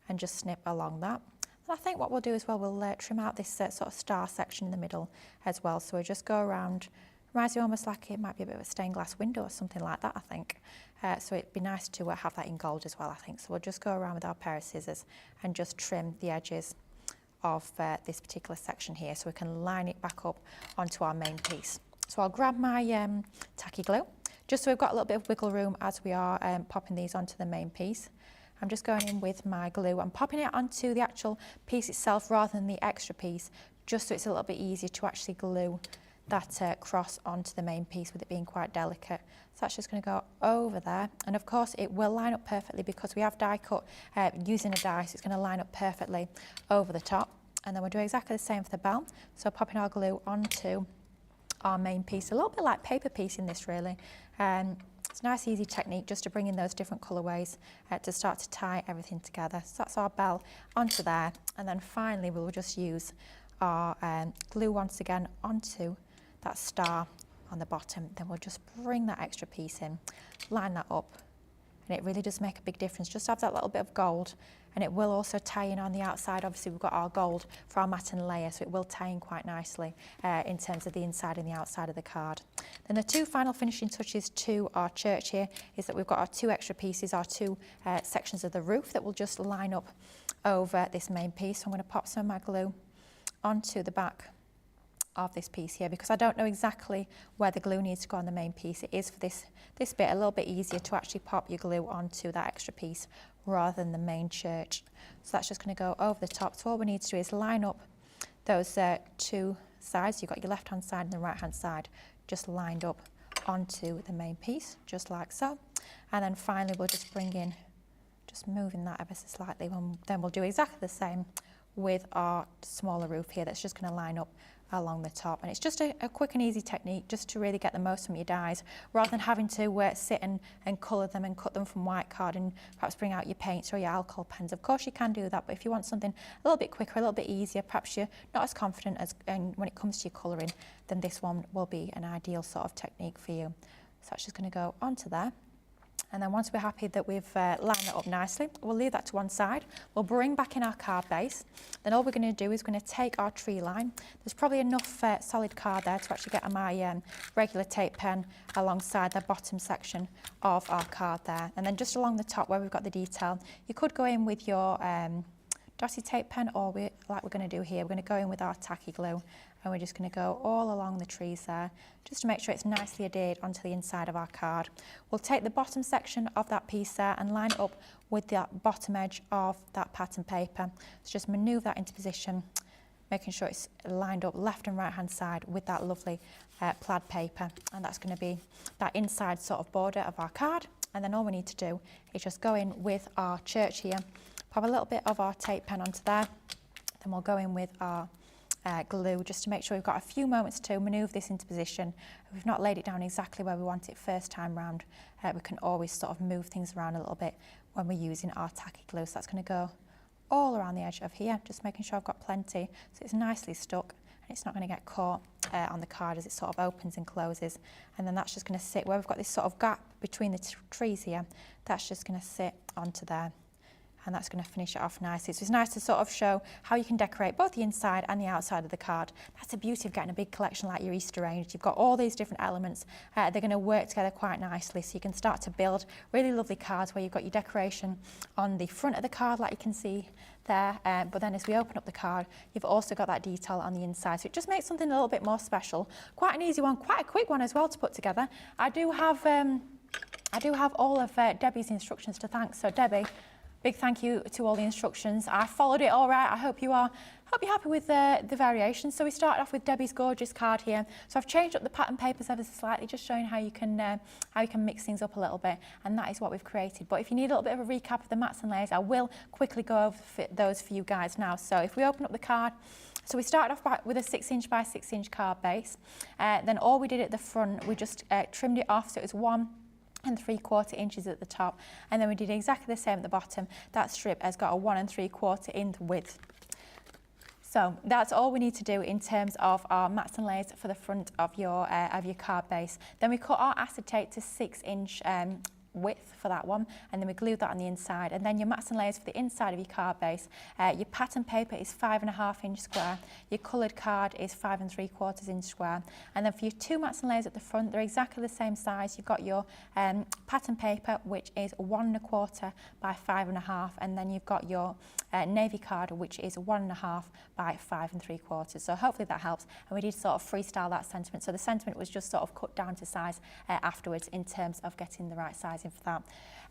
and just snip along that. And I think what we'll do as well, we'll trim out this sort of star section in the middle as well. So we'll just go around, reminds you almost like it might be a bit of a stained glass window or something like that, I think. So it'd be nice to have that in gold as well, I think. So we'll just go around with our pair of scissors and just trim the edges of this particular section here, so we can line it back up onto our main piece. So I'll grab my tacky glue, just so we've got a little bit of wiggle room as we are popping these onto the main piece. I'm just going in with my glue and popping it onto the actual piece itself rather than the extra piece, just so it's a little bit easier to actually glue that cross onto the main piece with it being quite delicate. So that's just going to go over there, and of course it will line up perfectly because we have die cut using a die, so it's going to line up perfectly over the top. And then we'll do exactly the same for the bell, so popping our glue onto our main piece, a little bit like paper piecing this really. It's a nice easy technique just to bring in those different colourways to start to tie everything together. So that's our bell onto there, and then finally we'll just use our glue once again onto that star on the bottom. Then we'll just bring that extra piece in, line that up, and it really does make a big difference. Just have that little bit of gold, and it will also tie in on the outside. Obviously we've got our gold for our mat and layer, so it will tie in quite nicely in terms of the inside and the outside of the card. Then the two final finishing touches to our church here is that we've got our two extra pieces, our two sections of the roof that will just line up over this main piece. So I'm going to pop some of my glue onto the back of this piece here, because I don't know exactly where the glue needs to go on the main piece. It is for this bit a little bit easier to actually pop your glue onto that extra piece rather than the main church. So that's just going to go over the top. So all we need to do is line up those two sides. You've got your left hand side and the right hand side just lined up onto the main piece, just like so. And then finally we'll just bring in, just moving that ever so slightly, then we'll do exactly the same with our smaller roof here that's just going to line up along the top. And it's just a quick and easy technique just to really get the most from your dies, rather than having to sit and colour them and cut them from white card and perhaps bring out your paints or your alcohol pens. Of course you can do that, but if you want something a little bit quicker, a little bit easier, perhaps you're not as confident as when it comes to your colouring, then this one will be an ideal sort of technique for you. So that's just going to go onto there. And then once we're happy that we've lined that up nicely, we'll leave that to one side. We'll bring back in our card base. Then all we're going to do is going to take our tree line. There's probably enough solid card there to actually get my regular tape pen alongside the bottom section of our card there. And then just along the top where we've got the detail, you could go in with your dotted tape pen, or like we're going to do here, we're going to go in with our tacky glue. And we're just going to go all along the trees there, just to make sure it's nicely adhered onto the inside of our card. We'll take the bottom section of that piece there and line it up with the bottom edge of that pattern paper. So just manoeuvre that into position, making sure it's lined up left and right hand side with that lovely plaid paper, and that's going to be that inside sort of border of our card. And then all we need to do is just go in with our church here, pop a little bit of our tape pen onto there, then we'll go in with our glue just to make sure we've got a few moments to manoeuvre this into position. If we've not laid it down exactly where we want it first time round, we can always sort of move things around a little bit when we're using our tacky glue. So that's going to go all around the edge of here, just making sure I've got plenty so it's nicely stuck and it's not going to get caught on the card as it sort of opens and closes. And then that's just going to sit where we've got this sort of gap between the trees here. That's just going to sit onto there, and that's going to finish it off nicely. So it's nice to sort of show how you can decorate both the inside and the outside of the card. That's the beauty of getting a big collection like your Easter range. You've got all these different elements. They're going to work together quite nicely, so you can start to build really lovely cards where you've got your decoration on the front of the card like you can see there, but then as we open up the card, you've also got that detail on the inside, so it just makes something a little bit more special. Quite an easy one, quite a quick one as well to put together. I do have all of Debbie's instructions to thank, so Debbie, big thank you to all the instructions. I followed it all right. I hope you are. Hope you're happy with the variations. So we started off with Debbie's gorgeous card here. So I've changed up the pattern papers ever so slightly, just showing how you can mix things up a little bit, and that is what we've created. But if you need a little bit of a recap of the mats and layers, I will quickly go over those for you guys now. So if we open up the card, so we started off with a 6" by 6" card base. Then all we did at the front, we just trimmed it off, so it was 1 3/4 inches at the top, and then we did exactly the same at the bottom. That strip has got a 1 3/4 in width. So that's all we need to do in terms of our mats and layers for the front of your card base. Then we cut our acetate to 6" width for that one, and then we glued that on the inside. And then your mats and layers for the inside of your card base, your pattern paper is 5.5 inch square, your coloured card is 5 3/4 inch square, and then for your 2 mats and layers at the front, they're exactly the same size. You've got your pattern paper, which is 1 1/4 by 5.5, and then you've got your navy card, which is 1 1/2 by 5 3/4. So hopefully that helps. And we did sort of freestyle that sentiment, so the sentiment was just sort of cut down to size afterwards in terms of getting the right sizing for that.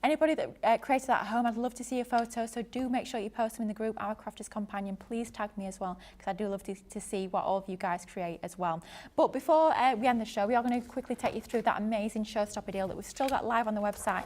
Anybody that created that at home, I'd love to see your photos, so do make sure you post them in the group, Our Crafters Companion. Please tag me as well, because I do love to see what all of you guys create as well. But before we end the show, we are going to quickly take you through that amazing showstopper deal that we've still got live on the website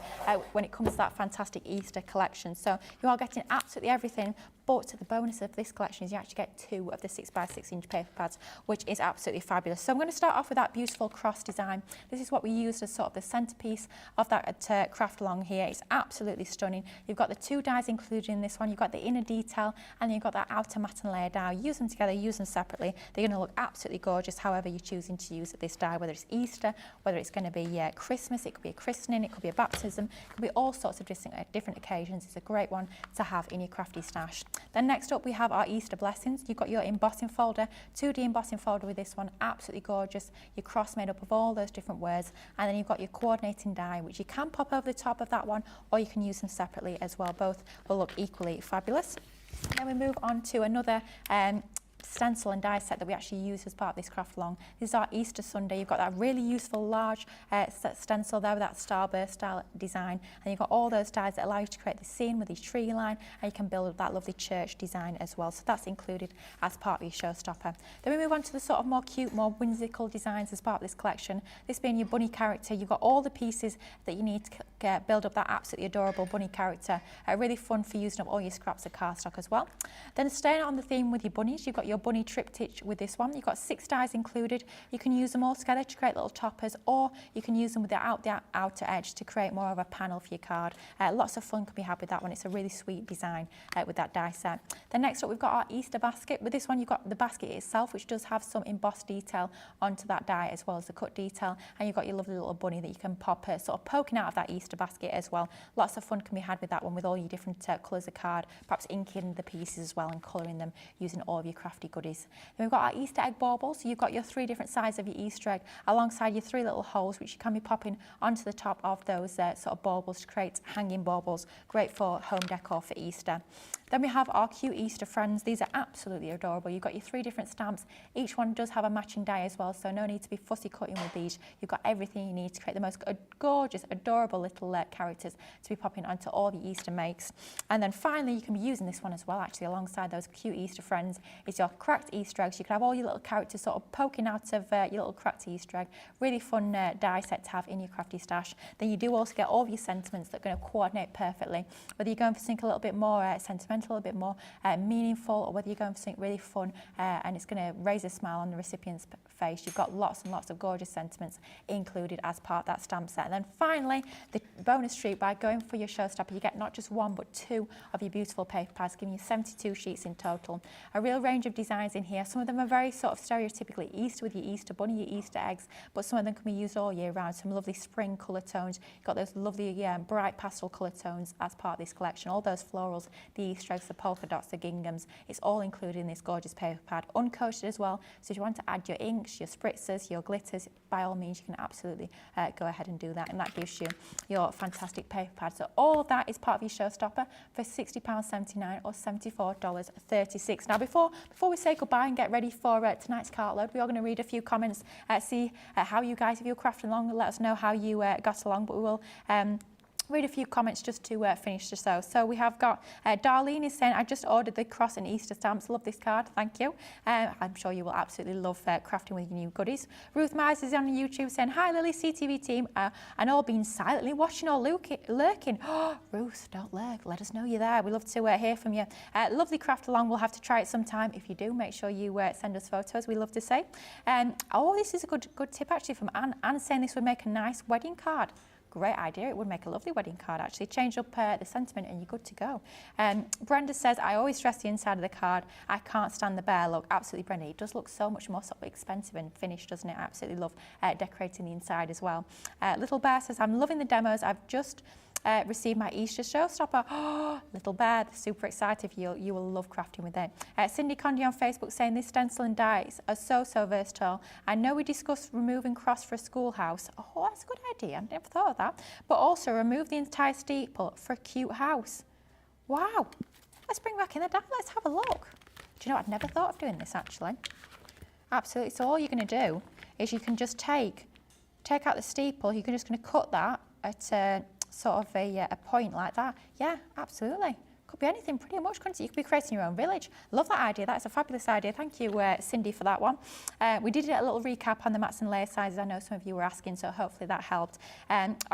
when it comes to that fantastic Easter collection. So you are getting absolutely everything, but the bonus of this collection is you actually get 2 of the 6 by 6" paper pads, which is absolutely fabulous. So I'm going to start off with that beautiful cross design. This is what we used as sort of the centerpiece of that craft along here. It's absolutely stunning. You've got the 2 dies included in this one. You've got the inner detail, and then you've got that outer mat and layer die. Use them together, use them separately. They're going to look absolutely gorgeous however you're choosing to use this die, whether it's Easter, whether it's going to be Christmas, it could be a christening, it could be a baptism, it could be all sorts of different occasions. It's a great one to have in your crafty stash. Then next up we have our Easter blessings. You've got your embossing folder, 2D embossing folder with this one, absolutely gorgeous. Your cross made up of all those different words, and then you've got your coordinating die, which you can pop over the top of that one, or you can use them separately as well. Both will look equally fabulous. Then we move on to another stencil and die set that we actually use as part of this craft along. This is our Easter Sunday. You've got that really useful large stencil there with that starburst style design, and you've got all those dies that allow you to create the scene with this tree line, and you can build that lovely church design as well. So that's included as part of your showstopper. Then we move on to the sort of more cute, more whimsical designs as part of this collection. This being your bunny character. You've got all the pieces that you need to build up that absolutely adorable bunny character. Really fun for using up all your scraps of cardstock as well. Then staying on the theme with your bunnies, you've got your bunny triptych with this one. You've got 6 dies included. You can use them all together to create little toppers, or you can use them with the outer edge to create more of a panel for your card. Lots of fun can be had with that one. It's a really sweet design with that die set. Then next up we've got our Easter basket. With this one you've got the basket itself, which does have some embossed detail onto that die as well as the cut detail, and you've got your lovely little bunny that you can pop sort of poking out of that Easter basket as well. Lots of fun can be had with that one, with all your different colours of card, perhaps inking the pieces as well and colouring them using all of your crafty goodies. Then we've got our Easter egg baubles. So you've got your 3 different sizes of your Easter egg alongside your 3 little holes, which you can be popping onto the top of those sort of baubles to create hanging baubles. Great for home decor for Easter. Then we have our cute Easter friends. These are absolutely adorable. You've got your 3 different stamps. Each one does have a matching die as well, so no need to be fussy cutting with these. You've got everything you need to create the most gorgeous, adorable little characters to be popping onto all the Easter makes. And then finally, you can be using this one as well, actually, alongside those cute Easter friends, is your cracked Easter eggs. You can have all your little characters sort of poking out of your little cracked Easter egg. Really fun die set to have in your crafty stash. Then you do also get all of your sentiments that are going to coordinate perfectly. Whether you're going for something a little bit more sentimental, a little bit more meaningful, or whether you're going for something really fun and it's going to raise a smile on the recipient's face. You've got lots and lots of gorgeous sentiments included as part of that stamp set. And then finally, the bonus treat, by going for your showstopper, you get not just one but two of your beautiful paper pads, giving you 72 sheets in total. A real range of designs in here. Some of them are very sort of stereotypically Easter, with your Easter bunny, your Easter eggs, but some of them can be used all year round. Some lovely spring colour tones. You've got those lovely bright pastel colour tones as part of this collection. All those florals, the Easter eggs, the polka dots, the ginghams. It's all included in this gorgeous paper pad, uncoated as well. So if you want to add your inks, your spritzers, your glitters, by all means you can absolutely go ahead and do that, and that gives you your fantastic paper pad. So all of that is part of your showstopper for £60.79 or $74.36. Now before we say goodbye and get ready for tonight's cartload, we are going to read a few comments, see how you guys, if you're crafting along, let us know how you got along, but we will read a few comments just to finish the show. So we have got Darlene is saying, I just ordered the cross and Easter stamps. Love this card, thank you. I'm sure you will absolutely love crafting with your new goodies. Ruth Myers is on YouTube saying, hi Lily, CTV team, and all been silently watching or lurking. Oh, Ruth, don't lurk, let us know you're there. We love to hear from you. Lovely craft along, we'll have to try it sometime. If you do, make sure you send us photos, we love to see. Oh, this is a good tip actually from Anne. Anne saying this would make a nice wedding card. Great idea, it would make a lovely wedding card actually. Change up the sentiment and you're good to go. Brenda says, I always stress the inside of the card. I can't stand the bare look. Absolutely, Brenda, it does look so much more sort of expensive and finished, doesn't it? I absolutely love decorating the inside as well. Little Bear says, I'm loving the demos. I've just received my Easter showstopper. Oh, Little Bear, super excited. You will love crafting with it. Cindy Condy on Facebook saying this stencil and dies are so versatile. I know we discussed removing cross for a schoolhouse. Oh, that's a good idea. I never thought of that. But also remove the entire steeple for a cute house. Wow. Let's bring back in the dial. Let's have a look. Do you know, I'd never thought of doing this actually. Absolutely. So all you're going to do is you can just take out the steeple. You're just going to cut that at sort of a point like that. Yeah, absolutely. Could be anything pretty much, couldn't it? You could be creating your own village. Love that idea. That's a fabulous idea. Thank you, Cindy, for that one. We did a little recap on the mats and layer sizes. I know some of you were asking, so hopefully that helped.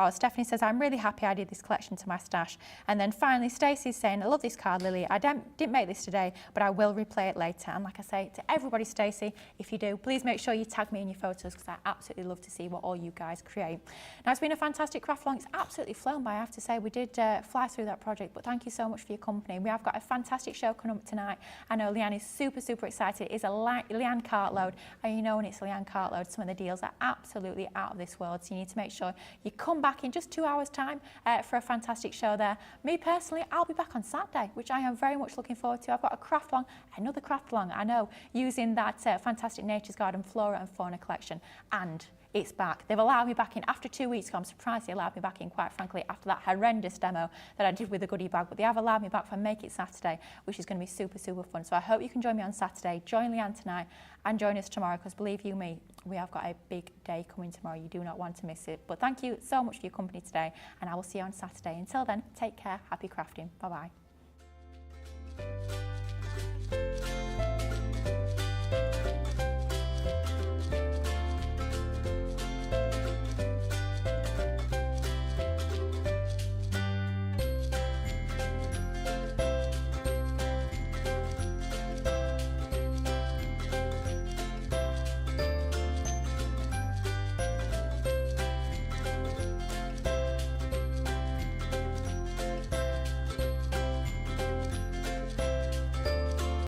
Stephanie says, I'm really happy I did this collection to my stash. And then finally, Stacey's saying, I love this card, Lily. I didn't make this today, but I will replay it later. And like I say to everybody, Stacey, if you do, please make sure you tag me in your photos because I absolutely love to see what all you guys create. Now, it's been a fantastic craft long. It's absolutely flown by, I have to say. We did fly through that project, but thank you so much for your company. We have got a fantastic show coming up tonight. I know Leanne is super excited. It is a Leanne cartload, and you know when it's a Leanne cartload, some of the deals are absolutely out of this world, so you need to make sure you come back in just 2 hours time for a fantastic show there. Me personally, I'll be back on Saturday, which I am very much looking forward to. I've got a craft along, another craft along, I know, using that fantastic Nature's Garden Flora and Fauna collection, and it's back. They've allowed me back in after 2 weeks. I'm surprised they allowed me back in, quite frankly, after that horrendous demo that I did with the goodie bag. But they have allowed me back for Make It Saturday, which is going to be super fun. So I hope you can join me on Saturday. Join Leanne tonight and join us tomorrow, because believe you me, we have got a big day coming tomorrow. You do not want to miss it. But thank you so much for your company today, and I will see you on Saturday. Until then, take care. Happy crafting. Bye-bye.